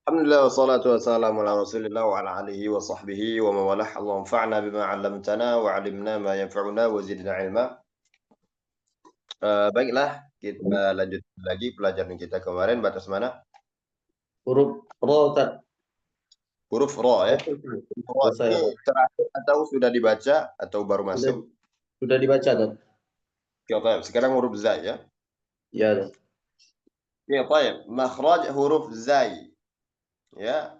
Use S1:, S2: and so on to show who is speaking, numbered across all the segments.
S1: Alhamdulillah wassalatu wassalamu ala Rasulillah wa ala alihi wa sahbihi wa mawalah. Allahumma anfa'na bima 'allamtana wa 'allimna ma yanfa'una wa zidna ilma. Baiklah, kita lanjut lagi pelajaran kita kemarin batas mana?
S2: Huruf ro, Ustaz.
S1: Huruf ro ya. Ro
S2: Selesai
S1: ini
S2: ro.
S1: terakhir atau sudah dibaca atau baru
S2: Sudah,
S1: masuk?
S2: sudah dibaca, Ustaz.
S1: Ya, baik. Sekarang huruf zai ya.
S2: Ya, Ustaz.
S1: Ya, baik. Makhraj huruf zai. Ya.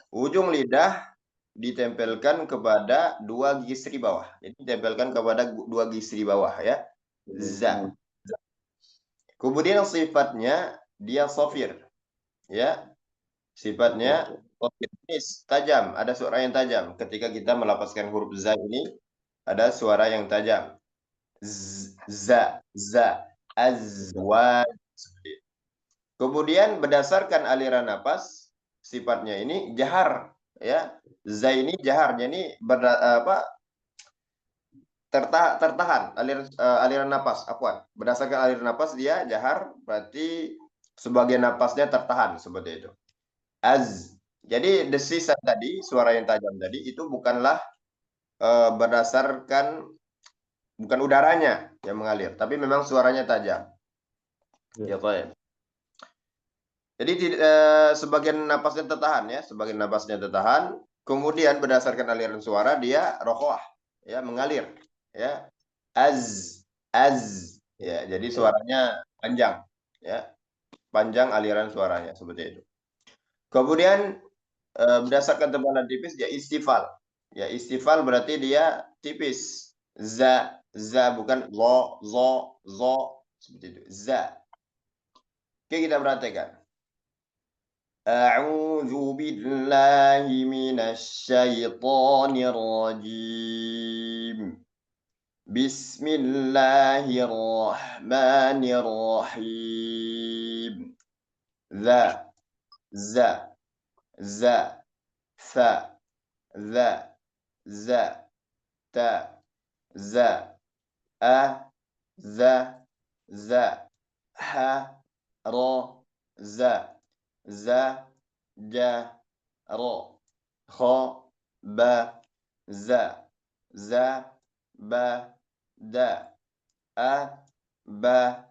S1: Ujung lidah ditempelkan kepada dua gigi seri bawah. Jadi ditempelkan kepada dua gigi seri bawah ya. Za. Kemudian sifatnya dia sofir, ya. Sifatnya sofir, ini tajam, ada suara yang tajam. Ketika kita melafazkan huruf za ini, ada suara yang tajam. Za, za, azwaj. Kemudian berdasarkan aliran napas, sifatnya ini jahar, ya. Za ini jahar, jadi tertahan aliran napas, berdasarkan aliran napas dia jahar, berarti sebagian napasnya tertahan seperti itu. Jadi desisan tadi, suara yang tajam tadi itu bukanlah berdasarkan, bukan udaranya yang mengalir, tapi memang suaranya tajam. Ya, baik. Jadi sebagian napasnya tertahan ya, sebagian napasnya tertahan. Kemudian berdasarkan aliran suara dia rokoah, ya, mengalir, ya. Az, ya. Jadi suaranya panjang, ya, panjang aliran suaranya seperti itu. Kemudian berdasarkan tebalan tipis dia istifal, ya. Istifal berarti dia tipis. Za bukan lo, zo seperti itu. Za. Oke, kita perhatikan. A'udzu billahi minasyaitonir rajim. Bismillahirrahmanirrahim. Za, za, za, fa, za, za, ta, za, a, za, za, ha, ro, za. Za, ja, ro, kho, ba, za, ba, da, a, ba,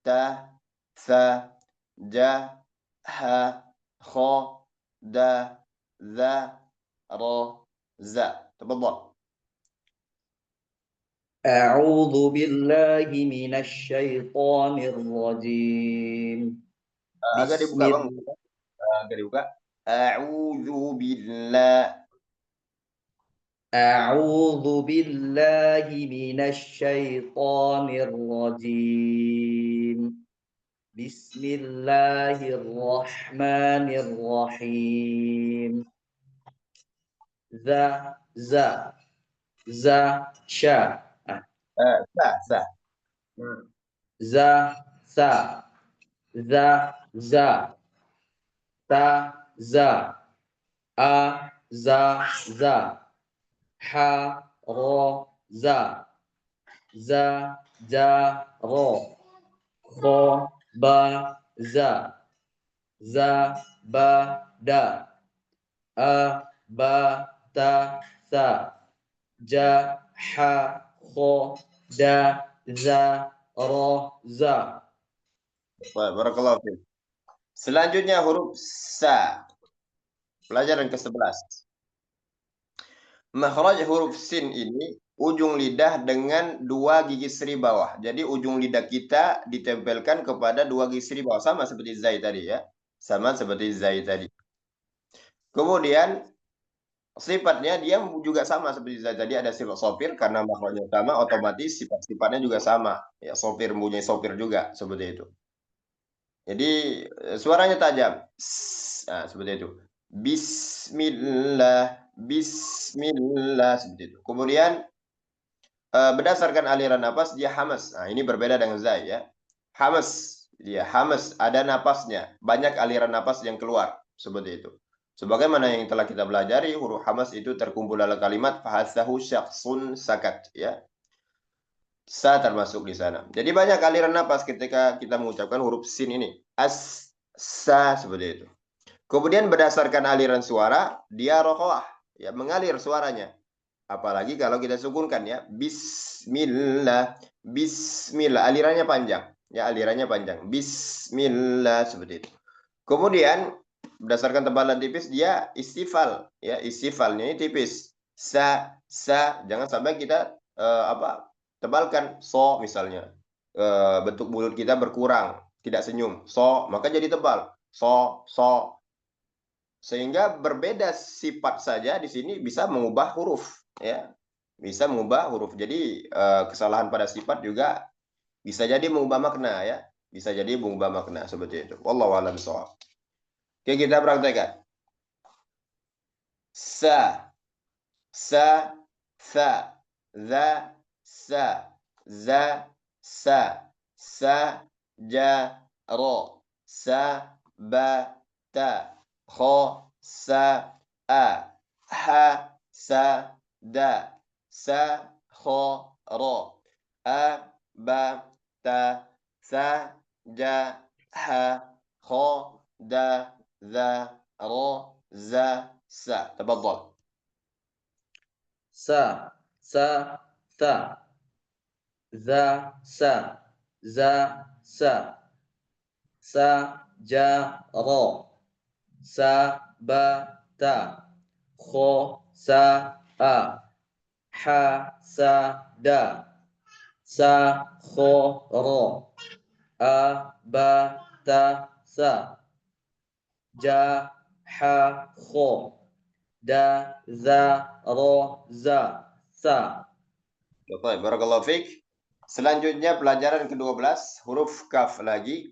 S1: ta, sa, ja, ha, kho, da, za, ro, za. تفضل.
S2: أعوذ بالله من الشيطان الرجيم.
S1: Agak
S2: بسم
S1: dibuka bang,
S2: الله
S1: agak dibuka. A'udzu billah.
S2: أعوذ بالله من الشيطان الرجيم. بسم الله الرحمن الرحيم. ذا ذا ذا شا
S1: Sa.
S2: ذا ثا ذا ذا تا ذا أ ذا ذا ح رو ذا ذا جا رو خو با ذا ذا با دا أ با تا ثا جا ح خو دا ذا رو ذا.
S1: Barakallahu fiik. Selanjutnya huruf sa. Pelajaran ke-11. Makhraj huruf sin ini ujung lidah dengan dua gigi seri bawah. Jadi ujung lidah kita ditempelkan kepada dua gigi seri bawah, sama seperti zai tadi ya. Sama seperti zai tadi. Kemudian sifatnya dia juga sama seperti zai tadi, ada sifat sopir, karena makhrajnya sama, otomatis sifat-sifatnya juga sama. Ya, sopir, mempunyai sopir juga seperti itu. Jadi suaranya tajam. Nah, seperti itu. Bismillah, bismillah, seperti itu. Kemudian berdasarkan aliran napas dia hamas. Nah, ini berbeda dengan zai ya. Hamas, dia hamas, ada napasnya, banyak aliran napas yang keluar seperti itu. Sebagaimana yang telah kita pelajari, huruf hamas itu terkumpul dalam kalimat fahasahu syakhsun sakat ya. Sa termasuk di sana. Jadi banyak aliran napas ketika kita mengucapkan huruf sin ini. As, sa seperti itu. Kemudian berdasarkan aliran suara dia rokoah, ya mengalir suaranya. Apalagi kalau kita sukunkan ya, bismillah, bismillah, alirannya panjang, ya alirannya panjang, bismillah seperti itu. Kemudian berdasarkan tebalan tipis dia istifal, ya istifalnya ini tipis, sa, jangan sampai kita tebalkan so misalnya, bentuk mulut kita berkurang, tidak senyum, so maka jadi tebal, so, sehingga berbeda sifat saja di sini bisa mengubah huruf, ya bisa mengubah huruf. Jadi kesalahan pada sifat juga bisa jadi mengubah makna, ya bisa jadi mengubah makna seperti itu. Wallahu a'lam bishawab. Oke, kita praktekkan. Sa, sa, za, sa, sa, ja, ro, sa, ba, ta, kho, sa, a, ha, sa, da, sa, kho, ro, a, ba, ta, sa, ja, ha, kho, da, ذا رو ذا سا. تفضل.
S2: sa, sa, ثا, ذا, sa, za, sa, ja, ro, sa, ba, ta, kho, sa, a, ha, sa, da, sa, kho, ro, a, ba, ta, sa, ja, ha, kho, da, za, ro, za, sa.
S1: Baik, barakallahu fiik. Selanjutnya pelajaran ke-12, huruf kaf lagi,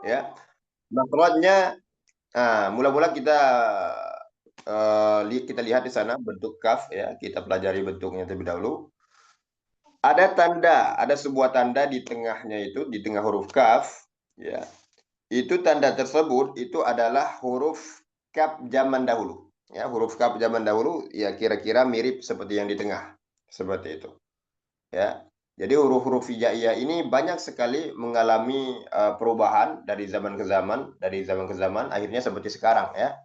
S1: ya. Makhrajnya, mula-mula kita lihat di sana bentuk kaf, ya. Kita pelajari bentuknya terlebih dahulu. Ada sebuah tanda di tengahnya itu, di tengah huruf kaf, ya. Itu tanda tersebut itu adalah huruf kaf zaman dahulu. Ya, huruf kaf zaman dahulu ya kira-kira mirip seperti yang di tengah. Seperti itu. Ya. Jadi huruf-huruf hijaiyah ini banyak sekali mengalami perubahan dari zaman ke zaman, akhirnya seperti sekarang ya.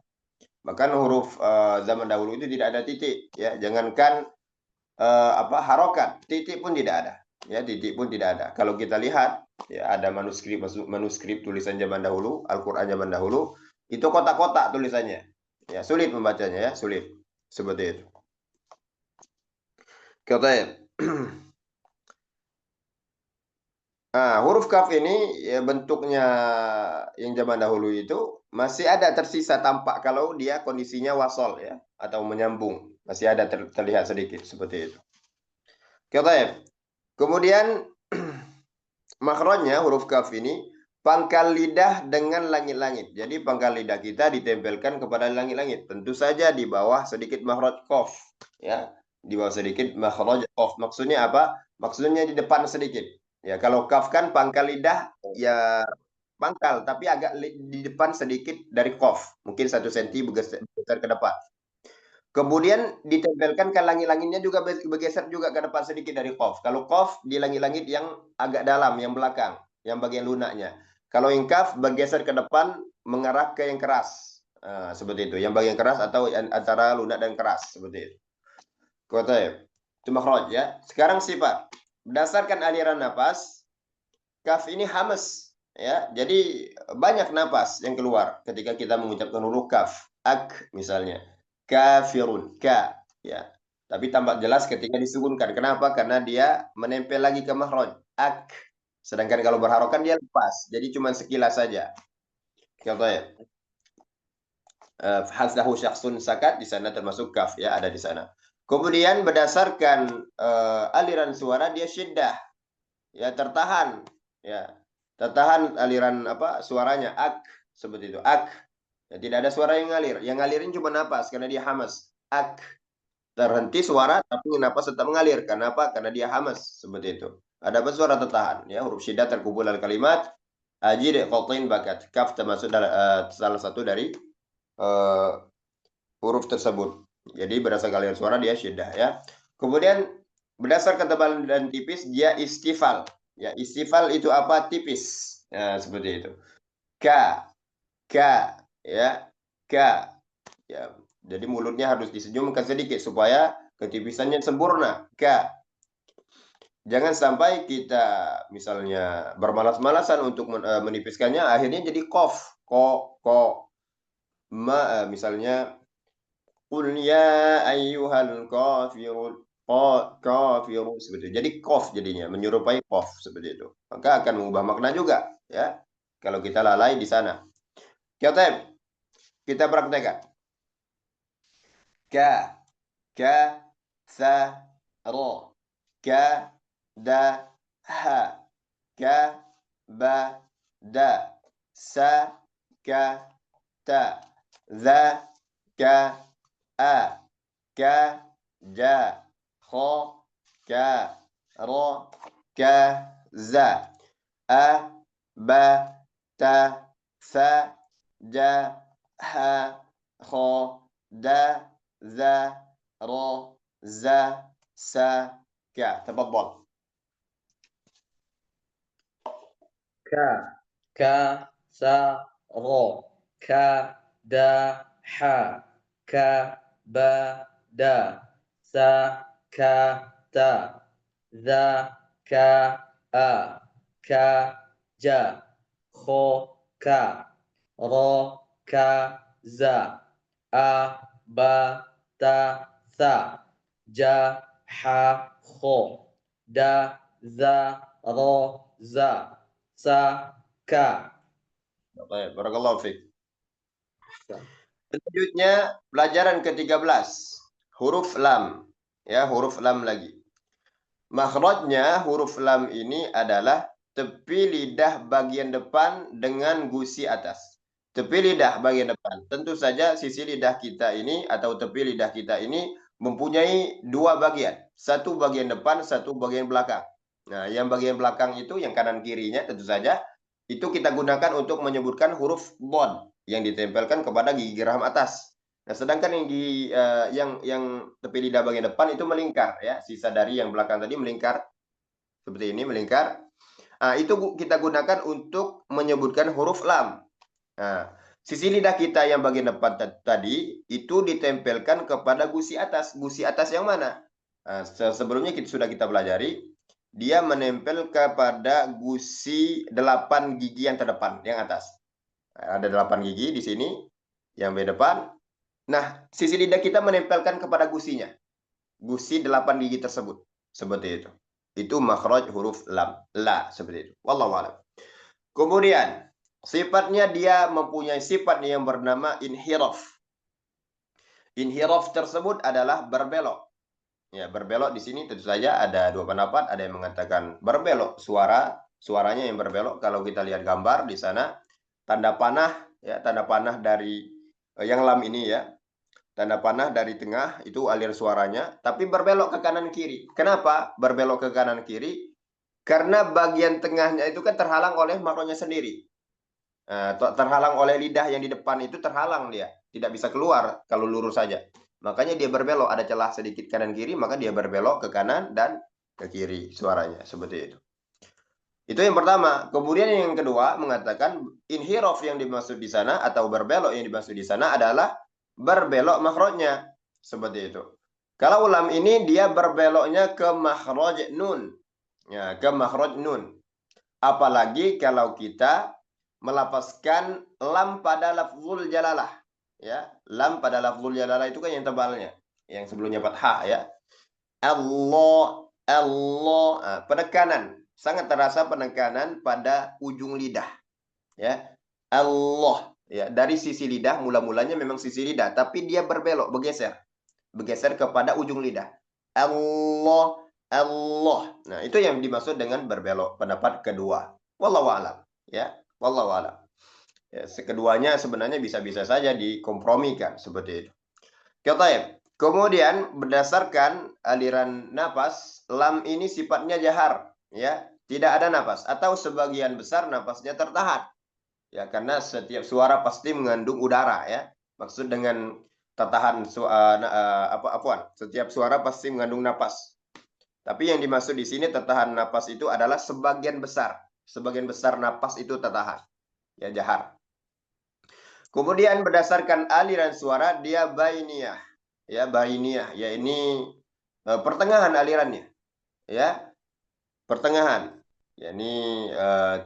S1: Bahkan huruf zaman dahulu itu tidak ada titik ya. Jangankan harokat, titik pun tidak ada. Ya, titik pun tidak ada. Kalau kita lihat ya ada manuskrip tulisan zaman dahulu, Al-Qur'an zaman dahulu, itu kotak-kotak tulisannya. Ya, sulit membacanya ya, sulit. Seperti itu. Kata huruf kaf ini ya bentuknya yang zaman dahulu itu masih ada tersisa tampak kalau dia kondisinya wasol ya atau menyambung. Masih ada terlihat sedikit seperti itu. Kata kemudian makhrajnya huruf kaf ini pangkal lidah dengan langit-langit. Jadi pangkal lidah kita ditempelkan kepada langit-langit. Tentu saja di bawah sedikit makhraj qaf, ya. Di bawah sedikit makhraj qaf. Maksudnya apa? Maksudnya di depan sedikit. Ya, kalau kaf kan pangkal lidah ya pangkal tapi agak di depan sedikit dari qaf. Mungkin 1 senti bergeser ke depan. Kemudian ditempelkan ke langit-langitnya juga bergeser juga ke depan sedikit dari qaf. Kalau qaf di langit-langit yang agak dalam, yang belakang, yang bagian lunaknya. Kalau yang kaf bergeser ke depan mengarah ke yang keras. Seperti itu, yang bagian keras atau antara lunak dan keras seperti itu. Kota itu makhraj ya. Sekarang sifat. Berdasarkan aliran napas, kaf ini hamas ya. Jadi banyak napas yang keluar ketika kita mengucapkan huruf kaf. Ak misalnya. Kafirun, ka, ya. Tapi tampak jelas ketika disukunkan. Kenapa? Karena dia menempel lagi ke makhraj. Ak. Sedangkan kalau berharokan dia lepas. Jadi cuma sekilas saja. Contohnya. Hasdahu syakhsun sakat di sana termasuk kaf ya, ada di sana. Kemudian berdasarkan aliran suara dia syiddah. Ya, tertahan. Ya. Tertahan aliran suaranya ak seperti itu. Ak. Ya, tidak ada suara yang ngalir. Yang ngalirin cuma napas karena dia hamas. Ak. Terhenti suara tapi napas tetap mengalir. Kenapa? Karena dia hamas seperti itu. Ada suara tertahan ya, huruf syiddah terkumpul dalam kalimat ajid qatain bakat. Kaf termasuk salah satu dari huruf tersebut. Jadi berdasarkan aliran suara dia syiddah ya. Kemudian berdasarkan tebal dan tipis dia istifal. Ya, istifal itu apa? Tipis. Ya, seperti itu. Ka, ka, ya, ka. Ya, jadi mulutnya harus disenyumkan sedikit supaya ketipisannya sempurna. Ka. Jangan sampai kita misalnya bermalas-malasan untuk menipiskannya, akhirnya jadi kof, ko, misalnya qul ya ayyuhal kafirun, kafirun seperti itu. Jadi kof jadinya, menyerupai kof seperti itu. Maka akan mengubah makna juga, ya. Kalau kita lalai di sana. Kita praktekkan. Ka, ka, sa, ro, ka, da, ha, ka, ba, da, sa, ka, ta, za, ka, a, ka, ja, kho, ka, ro, ka, za, a, ba, ta, sa, ja, ha, kho, da, za, ro, za, sa, ka. تفضل.
S2: ka, ka, sa, ro, ka, da, ha, ka, ba, da, sa, ka, ta, za, ka, a, ka, ja, kho, ka, ro, ka, za, a, ba, ta, sa, ja, ha, kho, da, za, ro, za, sa, ka.
S1: Baik, barakallahu fiik. Selanjutnya pelajaran ke-13, huruf lam. Ya, huruf lam lagi. Makhrajnya huruf lam ini adalah tepi lidah bagian depan dengan gusi atas. Tepi lidah bagian depan. Tentu saja sisi lidah kita ini atau tepi lidah kita ini mempunyai dua bagian. Satu bagian depan, satu bagian belakang. Nah, yang bagian belakang itu, yang kanan kirinya tentu saja, itu kita gunakan untuk menyebutkan huruf dhad yang ditempelkan kepada gigi geram atas. Nah, sedangkan yang tepi lidah bagian depan itu melingkar, ya, sisa dari yang belakang tadi melingkar seperti ini, melingkar. Nah, itu kita gunakan untuk menyebutkan huruf lam. Nah, sisi lidah kita yang bagian depan tadi itu ditempelkan kepada gusi atas. Gusi atas yang mana? Nah, sebelumnya sudah kita pelajari, dia menempel kepada gusi 8 gigi yang terdepan, yang atas. Nah, ada 8 gigi di sini, yang di depan. Nah, sisi lidah kita menempelkan kepada gusinya. Gusi 8 gigi tersebut. Seperti itu. Itu makhraj huruf lam. La, seperti itu. Wallahu a'lam. Kemudian, sifatnya dia mempunyai sifat yang bernama inhiraf. Inhiraf tersebut adalah berbelok. Ya, berbelok di sini tentu saja ada dua pendapat. Ada yang mengatakan berbelok. Suaranya yang berbelok. Kalau kita lihat gambar di sana, tanda panah, ya, tanda panah dari yang lam ini, ya. Tanda panah dari tengah itu alir suaranya, tapi berbelok ke kanan kiri. Kenapa berbelok ke kanan kiri? Karena bagian tengahnya itu kan terhalang oleh makronya sendiri. Terhalang oleh lidah yang di depan itu, terhalang dia. Tidak bisa keluar kalau lurus saja. Makanya dia berbelok, ada celah sedikit kanan kiri, maka dia berbelok ke kanan dan ke kiri suaranya. Seperti itu. Itu yang pertama. Kemudian yang kedua mengatakan inhiraf yang dimaksud di sana atau berbelok yang dimaksud di sana adalah berbelok makhrajnya. Seperti itu. Kalau lam ini dia berbeloknya ke makhraj nun. Ya, ke makhraj nun. Apalagi kalau kita melapaskan lam pada lafzul jalalah. Ya, lam pada lafzul jalalah itu kan yang tebalnya. Yang sebelumnya fathah, ya. Allah, Allah, penekanan. Sangat terasa penekanan pada ujung lidah, ya. Allah, ya, dari sisi lidah, mula-mulanya memang sisi lidah, tapi dia berbelok, bergeser kepada ujung lidah. Allah, Allah. Nah, itu yang dimaksud dengan berbelok, pendapat kedua. Wallahu a'lam, ya. Wallahu a'lam. Ya, keduanya sebenarnya bisa-bisa saja dikompromikan seperti itu. Kemudian berdasarkan aliran napas, lam ini sifatnya jahar, ya, tidak ada napas atau sebagian besar napasnya tertahan. Ya, karena setiap suara pasti mengandung udara, ya. Maksud dengan tertahan setiap suara pasti mengandung napas. Tapi yang dimaksud di sini tertahan napas itu adalah sebagian besar. Sebagian besar napas itu tertahan. Ya, jahar. Kemudian berdasarkan aliran suara dia bainiyah. Ya, bainiyah, ya ini pertengahan alirannya. Ya, pertengahan. Ya, ini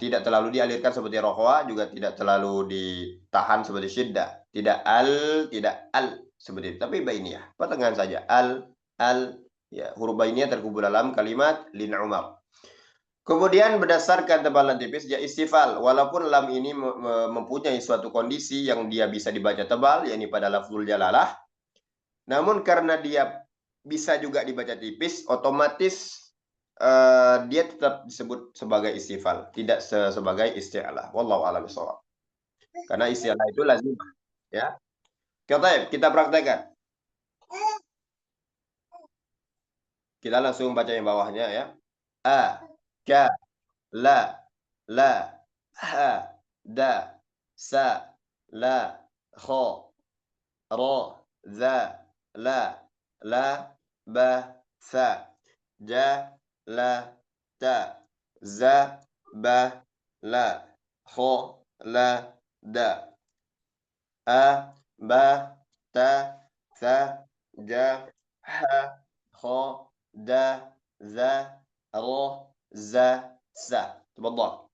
S1: tidak terlalu dialirkan seperti rohwa, juga tidak terlalu ditahan seperti syiddah. Tidak al seperti itu. Tapi bainiyah, pertengahan saja. Al, ya, huruf bainiyah terkumpul dalam kalimat lin Umar. Kemudian berdasarkan tebalan tipis dia istifal, walaupun lam ini mempunyai suatu kondisi yang dia bisa dibaca tebal, yakni pada lafzul jalalah. Namun karena dia bisa juga dibaca tipis, otomatis dia tetap disebut sebagai istifal, tidak sebagai isti'lah. Wallahu a'lam bishawab. Karena isti'lah itu lazim, ya. Kita praktekkan. Kita langsung baca yang bawahnya ya. A, ka, la, ha, da, sa, la, kho, ro, za, la, ba, sa, ja, la, ta, za, ba, la, kho, la, da, a, ba, ta, sa, ja, ha, kho, da, za, ro, za, sa. تفضل.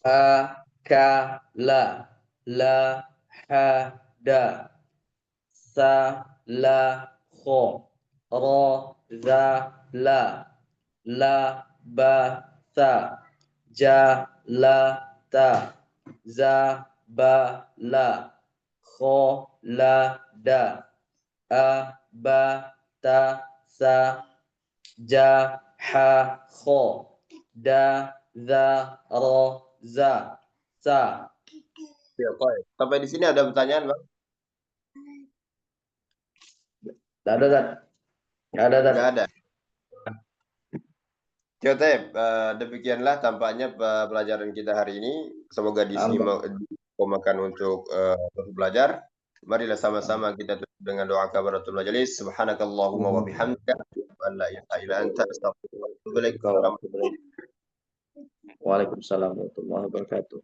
S2: A, ka, la, ha, da, sa, la, kho, ro, za, la, ba, sa, ja, la, ta, za, ba, la, kho, la, da, a, ba, ta, sa, ja, ha, kho, da, za, ro, za, sa.
S1: Ya, baik. Sampai di sini ada pertanyaan, Bang?
S2: Tidak ada, Tat. Tidak ada, Tat.
S1: Nggak ada. Oke, demikianlah tampaknya pelajaran kita hari ini. Semoga dimakan untuk belajar. Marilah sama-sama kita tutup dengan doa kafaratul majelis. Subhanakallahumma wa bihamdika an la ilaha illa anta astaghfiruka wa atubu ilaik.
S2: Waalaikumsalam warahmatullahi wabarakatuh.